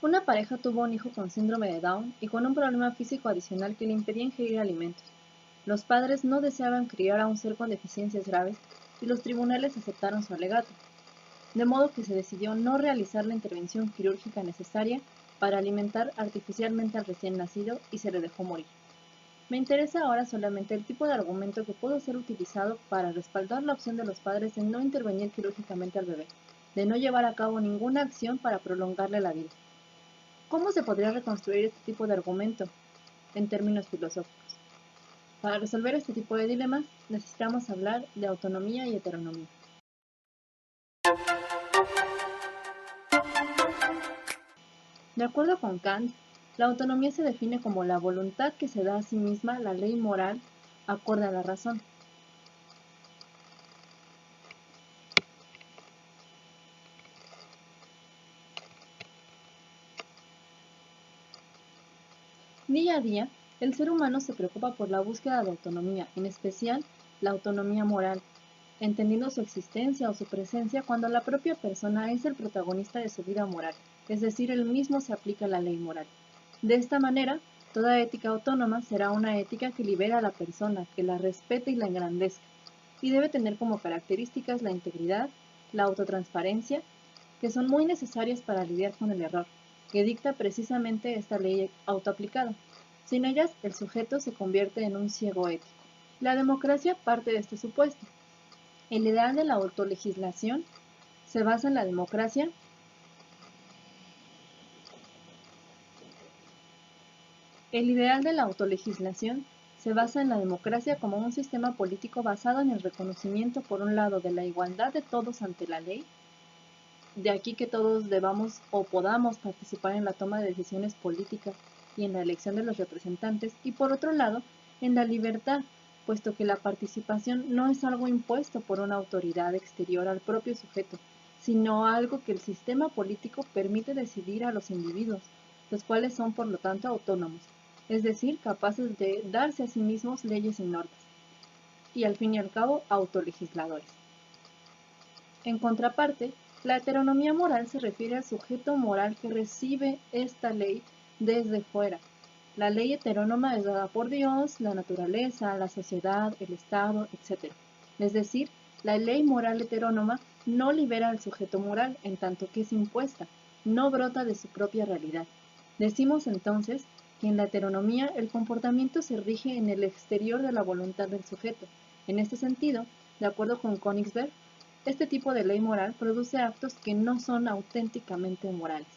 Una pareja tuvo un hijo con síndrome de Down y con un problema físico adicional que le impedía ingerir alimentos. Los padres no deseaban criar a un ser con deficiencias graves y los tribunales aceptaron su alegato, de modo que se decidió no realizar la intervención quirúrgica necesaria para alimentar artificialmente al recién nacido y se le dejó morir. Me interesa ahora solamente el tipo de argumento que pudo ser utilizado para respaldar la opción de los padres de no intervenir quirúrgicamente al bebé, de no llevar a cabo ninguna acción para prolongarle la vida. ¿Cómo se podría reconstruir este tipo de argumento en términos filosóficos? Para resolver este tipo de dilemas, necesitamos hablar de autonomía y heteronomía. De acuerdo con Kant, la autonomía se define como la voluntad que se da a sí misma la ley moral acorde a la razón. Día a día, el ser humano se preocupa por la búsqueda de autonomía, en especial la autonomía moral, entendiendo su existencia o su presencia cuando la propia persona es el protagonista de su vida moral, es decir, él mismo se aplica la ley moral. De esta manera, toda ética autónoma será una ética que libera a la persona, que la respete y la engrandezca, y debe tener como características la integridad, la autotransparencia, que son muy necesarias para lidiar con el error, que dicta precisamente esta ley autoaplicada. Sin ellas, el sujeto se convierte en un ciego ético. La democracia parte de este supuesto. El ideal de la autolegislación se basa en la democracia. El ideal de la autolegislación se basa en la democracia como un sistema político basado en el reconocimiento, por un lado, de la igualdad de todos ante la ley, de aquí que todos debamos o podamos participar en la toma de decisiones políticas y en la elección de los representantes, y por otro lado, en la libertad, puesto que la participación no es algo impuesto por una autoridad exterior al propio sujeto, sino algo que el sistema político permite decidir a los individuos, los cuales son por lo tanto autónomos, es decir, capaces de darse a sí mismos leyes y normas, y al fin y al cabo autolegisladores. En contraparte, la heteronomía moral se refiere al sujeto moral que recibe esta ley desde fuera. La ley heterónoma es dada por Dios, la naturaleza, la sociedad, el Estado, etc. Es decir, la ley moral heterónoma no libera al sujeto moral en tanto que es impuesta, no brota de su propia realidad. Decimos entonces que en la heteronomía el comportamiento se rige en el exterior de la voluntad del sujeto. En este sentido, de acuerdo con Königsberg, este tipo de ley moral produce actos que no son auténticamente morales.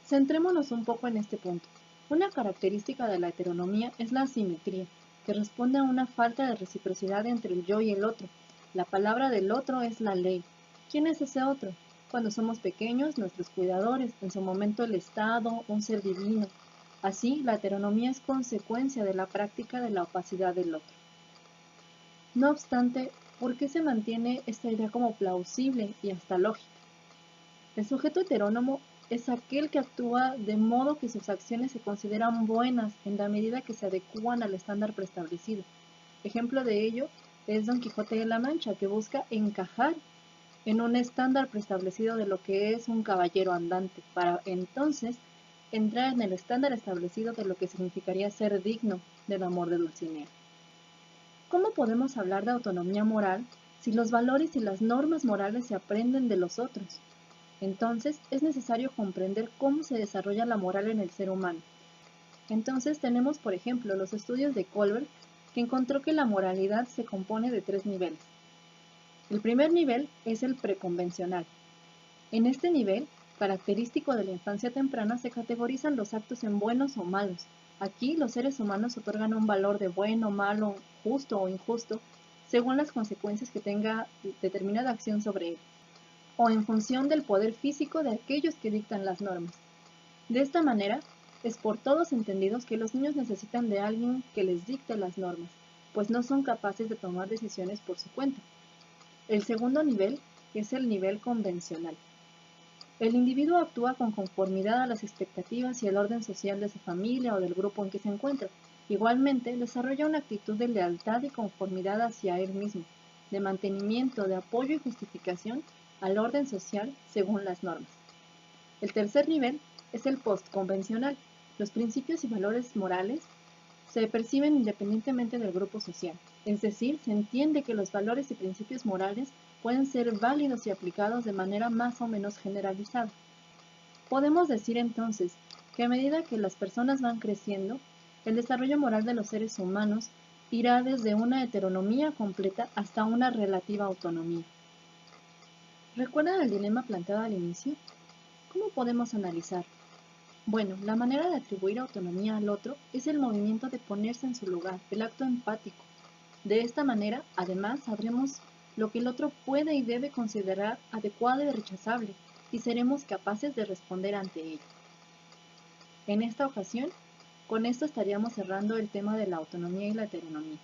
Centrémonos un poco en este punto. Una característica de la heteronomía es la asimetría, que responde a una falta de reciprocidad entre el yo y el otro. La palabra del otro es la ley. ¿Quién es ese otro? Cuando somos pequeños, nuestros cuidadores, en su momento el Estado, un ser divino. Así, la heteronomía es consecuencia de la práctica de la opacidad del otro. No obstante, ¿por qué se mantiene esta idea como plausible y hasta lógica? El sujeto heterónomo es aquel que actúa de modo que sus acciones se consideran buenas en la medida que se adecúan al estándar preestablecido. Ejemplo de ello es Don Quijote de la Mancha, que busca encajar en un estándar preestablecido de lo que es un caballero andante, para entonces entrar en el estándar establecido de lo que significaría ser digno del amor de Dulcinea. ¿Cómo podemos hablar de autonomía moral si los valores y las normas morales se aprenden de los otros? Entonces, es necesario comprender cómo se desarrolla la moral en el ser humano. Entonces, tenemos, por ejemplo, los estudios de Kohlberg, que encontró que la moralidad se compone de 3 niveles. El primer nivel es el preconvencional. En este nivel, característico de la infancia temprana, se categorizan los actos en buenos o malos. Aquí los seres humanos otorgan un valor de bueno, malo, justo o injusto, según las consecuencias que tenga determinada acción sobre él, o en función del poder físico de aquellos que dictan las normas. De esta manera, es por todos entendidos que los niños necesitan de alguien que les dicte las normas, pues no son capaces de tomar decisiones por su cuenta. El segundo nivel es el nivel convencional. El individuo actúa con conformidad a las expectativas y el orden social de su familia o del grupo en que se encuentra. Igualmente, desarrolla una actitud de lealtad y conformidad hacia él mismo, de mantenimiento, de apoyo y justificación al orden social según las normas. El tercer nivel es el postconvencional. Los principios y valores morales se perciben independientemente del grupo social, es decir, se entiende que los valores y principios morales pueden ser válidos y aplicados de manera más o menos generalizada. Podemos decir entonces que a medida que las personas van creciendo, el desarrollo moral de los seres humanos irá desde una heteronomía completa hasta una relativa autonomía. ¿Recuerdan el dilema planteado al inicio? ¿Cómo podemos analizarlo? Bueno, la manera de atribuir autonomía al otro es el movimiento de ponerse en su lugar, el acto empático. De esta manera, además, sabremos lo que el otro puede y debe considerar adecuado y rechazable, y seremos capaces de responder ante ello. En esta ocasión, con esto estaríamos cerrando el tema de la autonomía y la heteronomía.